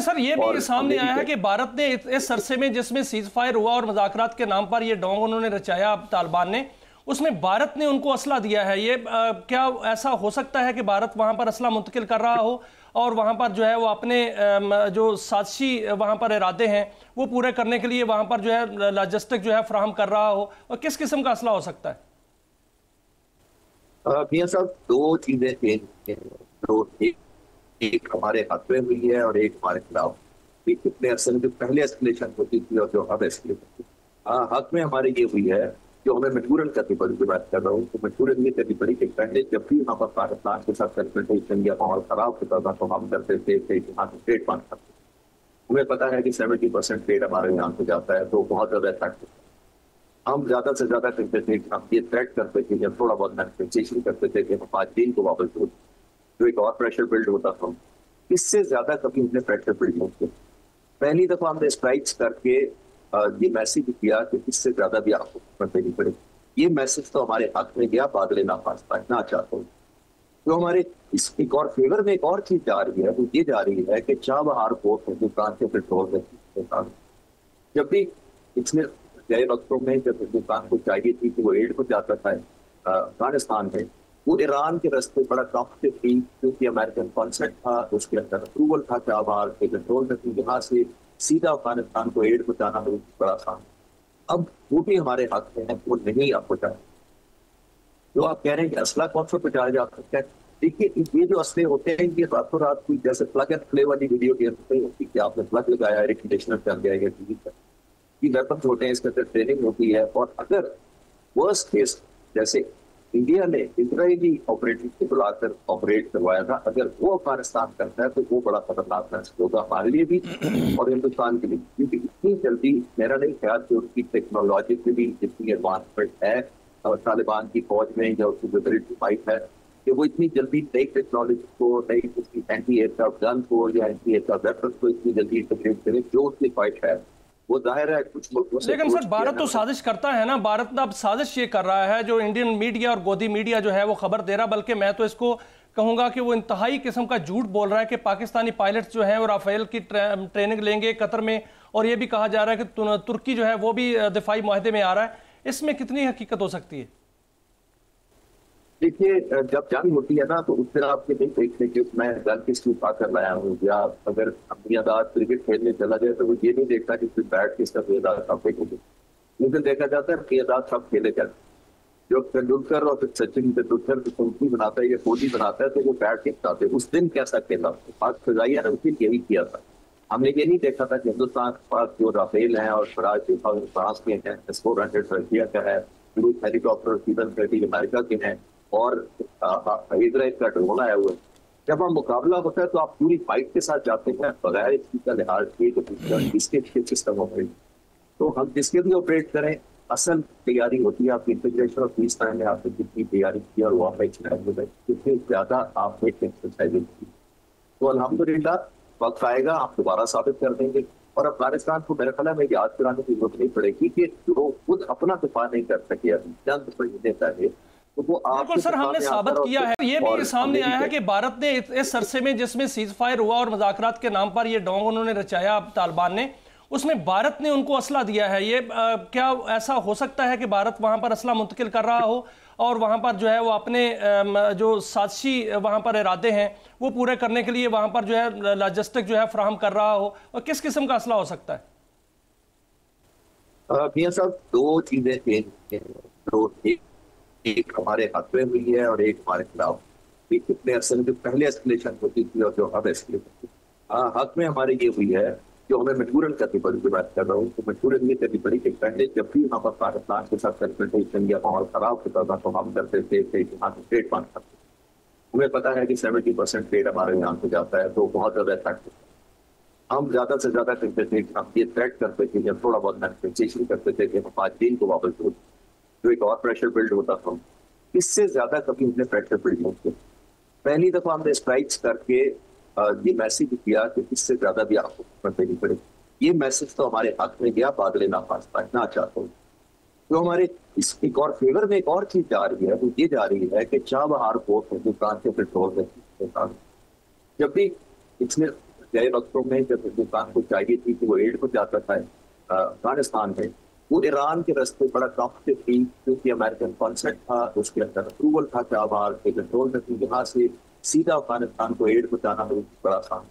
Sir ये भी सामने आया है कि भारत ने इस अरसे में जिसमें सीज फायर हुआ और मुज़ाकरात के नाम पर ये ढोंग उन्होंने रचाया तालिबान ने, उसमें भारत ने उनको असला दिया है। ये क्या ऐसा हो सकता है कि भारत वहां पर असला मुंतकिल कर रहा हो और वहां पर जो है वो अपने जो साजिशी वहां पर इरादे हैं वो पूरे करने के लिए वहां पर जो है लॉजिस्टिक जो है फराहम कर रहा हो, और किस किस्म का असला हो सकता है? मियां साहब, दो चीजें तो एक हमारे हक में हुई है और एक हमारे खिलाफ। कितने अरसे में जो पहले एस्केलेशन होती थी और जो अब एस्केलेशन होती है, हक में हमारे ये हुई है जो हमें मजबूरन करनी पड़ी। जो बात कर रहा हूँ तो मजबूरन ये करनी पड़ी कि पहले जब भी वहाँ पर पाकिस्तान के साथ कन्फ्रंटेशन या माहौल खराब होता था तो हम करते थे यहाँ से ट्रेड बंद करते। हमें पता है कि 70% ट्रेड हमारे यहाँ से जाता है, तो बहुत ज्यादा इफेक्ट होता है। हम ज्यादा से ज्यादा करते थे, हम ये थ्रेट करते थे या थोड़ा बहुत मैन्युफैक्चरिंग करते थे कि हम 5 दिन को वापस हो, जो एक और प्रेशर बिल्ड होता था। इससे ज्यादा कभी हमने प्रेशर बिल्ड नहीं किया। पहली दफा हमने स्ट्राइक्स करके ये मैसेज किया कि इससे ज्यादा भी आपको देनी पड़ेगी। ये मैसेज तो हमारे हाथ में गया, बादल ना पास पाए ना चाहते हो। तो हमारे इस एक और फेवर में एक और चीज जा रही है, वो ये जा रही है कि चाबहार पोर्ट हिंदुस्तान के पेट्रोल जब भी पिछले गए वक्तों में जब हिंदुस्तान को चाहिए थी कि वो एड को जाता था अफगानिस्तान में, वो ईरान के रास्ते बड़ा कॉम्पिटिटिव थी क्योंकि अमेरिकन कॉन्सेप्ट था, उसके अंदर अप्रूवल था चाबहार के कंट्रोल में थी, यहाँ से सीधा अफगानिस्तान को एड पहुंचाना बड़ा आसान। अब वो भी हमारे हाथ में है, वो नहीं आप पहुंचाए। जो आप कह रहे हैं कि असला कौन सा पहुंचाया जा सकता है, देखिए ये जो असले होते हैं ये रातों रात कोई जैसे प्लग एंड प्ले वाली वीडियो गेम नहीं होती कि आपने प्लग लगाया, एयर कंडीशनर चल गया या टीवी पर। ये वेपन्स होते हैं, इसके अंदर ट्रेनिंग होती है। और अगर वर्स्ट केस जैसे इंडिया ने इजरायली ऑपरेटिव को बुलाकर ऑपरेट करवाया था, अगर वो अफगानिस्तान करता है तो वो बड़ा खतरनाक मैसेज होगा हमारे लिए भी और हिंदुस्तान के लिए, क्योंकि इतनी जल्दी मेरा नहीं ख्याल कि उनकी टेक्नोलॉजी की भी जितनी एडवांसमेंट है और तालिबान की फौज में या उसकी मिलिट्री फाइट है कि वो इतनी जल्दी नई टेक्नोलॉजी को, नई उसकी एंटी एयरक्राफ्ट गन को या एंटी एयरक्राफ्ट वेपन्स को इतनी जल्दी इंटीग्रेट करें। जो उसकी फाइट है वो जाहिर है कुछ लोगों से। लेकिन सर भारत तो साजिश करता है ना, भारत अब साजिश ये कर रहा है, जो इंडियन मीडिया और गोदी मीडिया जो है वो खबर दे रहा, बल्कि मैं तो इसको कहूंगा कि वो इंतहाई किस्म का झूठ बोल रहा है कि पाकिस्तानी पायलट्स जो हैं वो राफेल की ट्रेनिंग लेंगे कतर में, और ये भी कहा जा रहा है कि तुर्की जो है वो भी दिफाई मुआहदे में आ रहा है। इसमें कितनी हकीकत हो सकती है? देखिए, जब जंग होती है ना तो उस दिन आपके नहीं देखने की मैं गन किस उठा कर लाया हूँ, या अगर अमीदाद क्रिकेट खेलने चला जाए तो वो ये नहीं देखता कि फिर बैट किस तरह सब फेंकेंगे। उस दिन देखा जाता है अमीदाद सब खेले जाते। जो तेंदुलकर और सचिन तेंदुलकर को बनाता है या कोहली बनाता है तो वो बैट खेलता है। उस दिन कैसा खेला पाक सजाइया ने उस दिन यही किया था। हमने ये नहीं देखा था कि हिंदुस्तान के पास जो राफेल है और फ्रांस के हैं, S-400 रशिया का है, हेलीकॉप्टर C-130 अमेरिका के हैं और इजराइल का ड्रोन आया हुआ है। जब हम मुकाबला होता है तो आप पूरी फाइट के साथ जाते हैं बगैर इसकी का लिहाज किए इसके सिस्टम ऑपरेट। तो हम जिसके भी ऑपरेट करें, असल तैयारी होती है आपकी इंटीग्रेशन और पीस टाइम में आपने जितनी तैयारी की और वहाँ पे जितनी ज्यादा आपने एक्सरसाइज की, तो अल्हम्दुलिल्लाह वक्त आएगा आप दोबारा साबित कर देंगे। और अफगानिस्तान को मेरे ख्याल में याद कराने की जरूरत नहीं पड़ेगी कि जो खुद अपना दिफा नहीं कर सके अभी चंद महीने पहले, तो वो बिल्कुल सर हमने साबित किया है। ये भी सामने आया है कि भारत ने इस अरसे में जिसमें सीज फायर हुआ और मुज़ाकरात के नाम पर ये ढोंग उन्होंने रचाया तालिबान ने, उसमें भारत ने उनको असला दिया है। ये क्या ऐसा हो सकता है कि भारत वहां पर असला मुंतकिल कर रहा हो और वहां पर जो है वो अपने जो साजिशी वहां पर इरादे हैं वो पूरे करने के लिए वहां पर जो है लॉजिस्टिक जो है फराहम कर रहा हो, और किस किस्म का असला हो सकता है? मियां साहब, दो चीजें एक हमारे हक में हुई है और एक हमारे खिलाफ। कितने अरसे में जो पहले एस्केलेशन होती थी और जो अब एस्केलेशन होती है, हक में हमारे ये हुई है जो हमें मजबूरन करनी पड़ी। जो बात कर रहा हूँ तो मजबूरन ये करनी पड़ी कि पहले जब भी वहाँ पर पाकिस्तान के साथ कन्फ्रंटेशन या माहौल खराब होता था तो हम करते थे यहाँ से ट्रेड बंद करते। हमें पता है कि 70% ट्रेड हमारे यहाँ से जाता है, तो बहुत ज्यादा इफेक्ट होता है। हम ज्यादा से ज्यादा करते थे, हम ये थ्रेट करते थे या थोड़ा बहुत मैन्युफैक्चरिंग करते थे कि हम 5 दिन को वापस हो, जो एक और प्रेशर बिल्ड होता था। इससे ज्यादा कभी हमने प्रेशर बिल्ड नहीं किया। पहली दफा हमने स्ट्राइक्स करके ये मैसेज किया कि इससे ज्यादा भी आपको देनी पड़ेगी। ये मैसेज तो हमारे हाथ में गया, बादल ना पास पाए ना चाहते हो। तो हमारे इस एक और फेवर में एक और चीज जा रही है, वो ये जा रही है कि चाबहार पोर्ट हिंदुस्तान के पेट्रोल में जब भी पिछले गए वक्तों में जब हिंदुस्तान को चाहिए थी कि वो एड को जाता था अफगानिस्तान में, वो ईरान के रास्ते बड़ा कॉम्पिटिटिव थी, क्योंकि अमेरिकन कॉन्सेप्ट था, उसके अंदर अप्रूवल था कि आवाज के कंट्रोल में थी, यहाँ से सीधा अफगानिस्तान को एड पहुंचाना बड़ा आसान।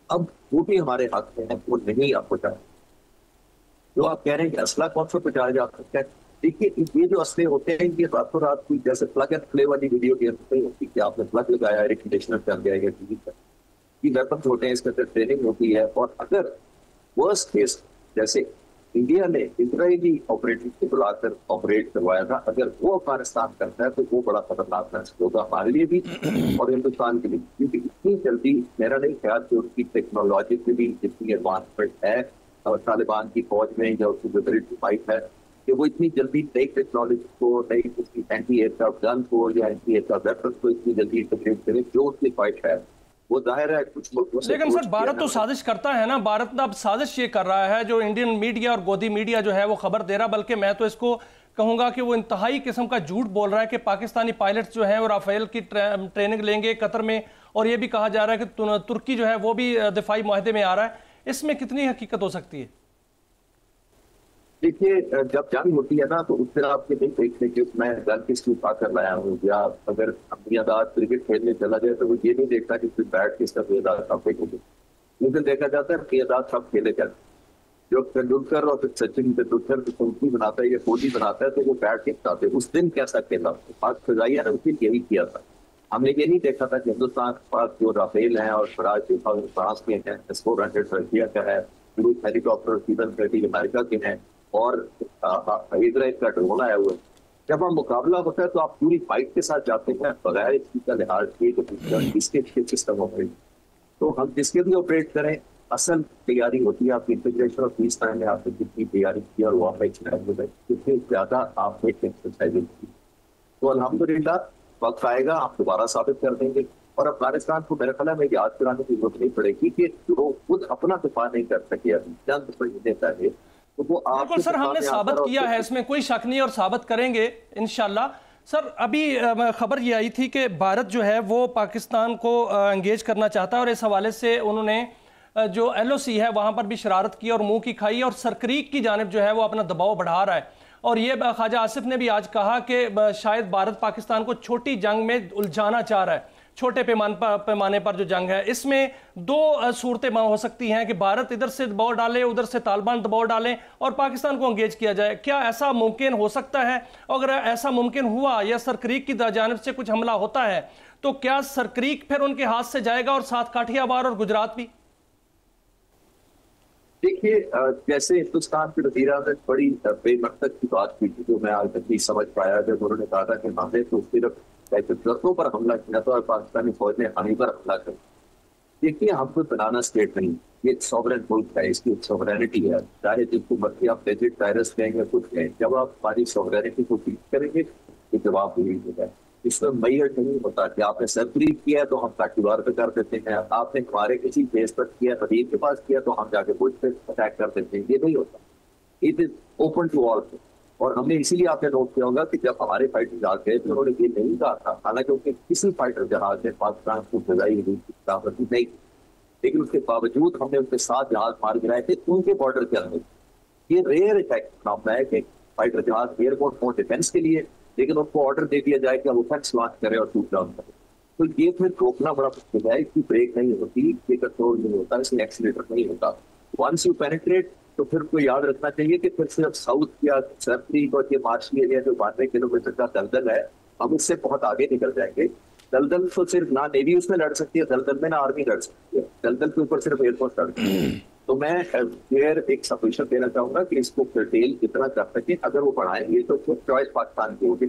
अब वो भी हमारे हाथ में है, वो नहीं आप पहुंचा। जो आप कह रहे हैं कि असला कौन सा पहुंचाया जा सकता है, देखिए ये जो असले होते हैं ये रातों रात कोई जैसे प्लग एंड प्ले वाली वीडियो गेम नहीं होती कि आपने प्लग लगाया, एयर कंडीशनर चल गया या टीवी पर। ये वेपन्स होते हैं, इसके अंदर ट्रेनिंग होती है। और अगर वर्स्ट केस जैसे इंडिया ने इजरायली ऑपरेटर को बुलाकर ऑपरेट करवाया था, अगर वो अफगानिस्तान करता है तो वो बड़ा खतरनाक मैसेज होगा हमारे लिए भी और हिंदुस्तान के लिए, क्योंकि इतनी जल्दी मेरा नहीं ख्याल कि उनकी टेक्नोलॉजी की भी जितनी एडवांसमेंट है और तालिबान की फौज में या उसकी जो मिलिट्री फाइट है कि वो इतनी जल्दी नई टेक्नोलॉजी को, नई उसकी एंटी एयरक्राफ्ट गन को या एंटी एयरक्राफ्ट वेपन को इतनी जल्दी इंटीग्रेट करे, जो उसकी फाइट है वो जाहिर है कुछ मुल्कों से। लेकिन सर भारत तो साजिश करता है ना, भारत अब साजिश ये कर रहा है, जो इंडियन मीडिया और गोदी मीडिया जो है वो खबर दे रहा, बल्कि मैं तो इसको कहूंगा कि वो इंतहाई किस्म का झूठ बोल रहा है कि पाकिस्तानी पायलट्स जो हैं वो राफेल की ट्रेनिंग लेंगे कतर में, और ये भी कहा जा रहा है कि तुर्की जो है वो भी दिफाई मुआहदे में आ रहा है। इसमें कितनी हकीकत हो सकती है? देखिए जब जंग होती है ना तो उस दिन आपके नहीं देखने की मैं गन किसकी उठा कर लाया हूँ, या अगर दुनियादार क्रिकेट खेलने चला जाए तो वो ये नहीं देखता कि फिर बैट किस तरह दुनियादार साहब खेलेंगे। उस दिन देखा जाता है दुनियादार साहब खेले जाते, जो तेंदुलकर और फिर सचिन तेंदुलकर की बनाता है या कोहली बनाता है तो वो बैट के साथ उस दिन कैसा खेला, बात सजाइए ना, उस दिन यही किया था। हमने ये नहीं देखा था कि हिंदुस्तान के पास जो राफेल है और फ्रांस के हैं, S-400 रशिया का है, हेलीकॉप्टर अमेरिका के हैं और इजराइल का ड्रोन आया हुआ है। जब हम मुकाबला होता है तो आप पूरी फाइट के साथ जाते हैं बगैर इसकी का लिहाज किए इसके सिस्टम ऑपरेट, तो हम जिसके भी ऑपरेट करें असल तैयारी होती है आपकी इंटीग्रेशन और पीस टाइम में आपने कितनी तैयारी की और वहाँ पे कितनी ज्यादा आपने एक्सरसाइज की। तो अल्हम्दुलिल्लाह वक्त आएगा आप दोबारा साबित कर देंगे। और अफगानिस्तान को मेरे ख्याल में याद कराने की जरूरत नहीं पड़ेगी कि जो खुद अपना दिफा नहीं कर सके अभी चंद महीने पहले, तो वो बिल्कुल सर हमने साबित किया है, इसमें कोई शक नहीं और साबित करेंगे इंशाल्लाह। सर अभी खबर ये आई थी कि भारत जो है वो पाकिस्तान को एंगेज करना चाहता है और इस हवाले से उन्होंने जो LOC है वहाँ पर भी शरारत की और मुंह की खाई और सरक्रीक की जानिब जो है वो अपना दबाव बढ़ा रहा है। और ये ख्वाजा आसिफ ने भी आज कहा कि शायद भारत पाकिस्तान को छोटी जंग में उलझाना चाह रहा है, छोटे पैमाने पर जो जंग है। इसमें दो सूरतें हो सकती हैं कि भारत इधर से दबाव डाले, उधर से तालिबान दबाव डालें और पाकिस्तान को एंगेज किया जाए। क्या ऐसा मुमकिन हो सकता है? अगर ऐसा मुमकिन हुआ या सरक्रीक की जानिब से कुछ हमला होता है तो क्या सरक्रीक फिर उनके हाथ से जाएगा और साथ काठियावाड़ और गुजरात भी? देखिए जैसे हिंदुस्तान के वज़ीर आज़म बड़ी बेमकसद की बात की थी, जो मैं आज तक नहीं समझ पाया, जब उन्होंने कहा था कि हमने तो सिर्फ दर्दों पर हमला किया था और पाकिस्तानी फौज ने हामी पर हमला कर। देखिए हम कोई बनाना स्टेट नहीं, ये एक सॉवरेन मुल्क है, इसकी एक सॉवरेनिटी है, चाहे जिसको मर्जी आप डेजर्ट टायरस कहेंगे कुछ कहें, जब आप हमारी सॉवरेनिटी को ठीक करेंगे तो जवाब यही होगा। इसमें मैयर नहीं होता कि आपने सरक्रीक किया तो हम काटीवार पे कर देते हैं, आपने हमारे किसी बेस पर किया नदीर के पास किया तो हम जाके बुश पे अटैक कर देते हैं, ये नहीं होता। It is open to all. और हमने इसीलिए आपने नोट किया होगा कि जब हमारे फाइटर जहाज गए तो उन्होंने ये नहीं कहा था, हालांकि उनके किसी फाइटर जहाज ने पाकिस्तान को फजाई नहीं, लेकिन उसके बावजूद हमने उनके 7 जहाज मार गिराए थे उनके बॉर्डर के अंदर। ये रेयर अटैक मामला है कि फाइटर जहाज एयरपोर्ट पहुंच डिफेंस के लिए, लेकिन उनको ऑर्डर दे दिया जाए कि वो ऑफेंस लॉन्च करे और शूट डाउन करे, तो ये फिर रोकना बड़ा मुश्किल है। इसकी ब्रेक नहीं होती, ये कंट्रोल नहीं होता, इसमें एक्सीलेटर नहीं होता। वंस यू पेनिट्रेट तो फिर को याद रखना चाहिए कि फिर सिर्फ साउथ या सर्दी और ये मार्शल एरिया जो 92 किलोमीटर का दलदल है, हम इससे बहुत आगे निकल जाएंगे। दलदल तो सिर्फ ना नेवी उसमें लड़ सकती है, दलदल में ना आर्मी लड़ सकती है, दलदल के ऊपर सिर्फ एयरफोर्स लड़ सकती है। तो मैं एक सजेशन देना चाहूंगा कि इसको डिटेल इतना कर सके, अगर वो बढ़ाएंगे तो फिर चॉइस पाकिस्तान की होगी।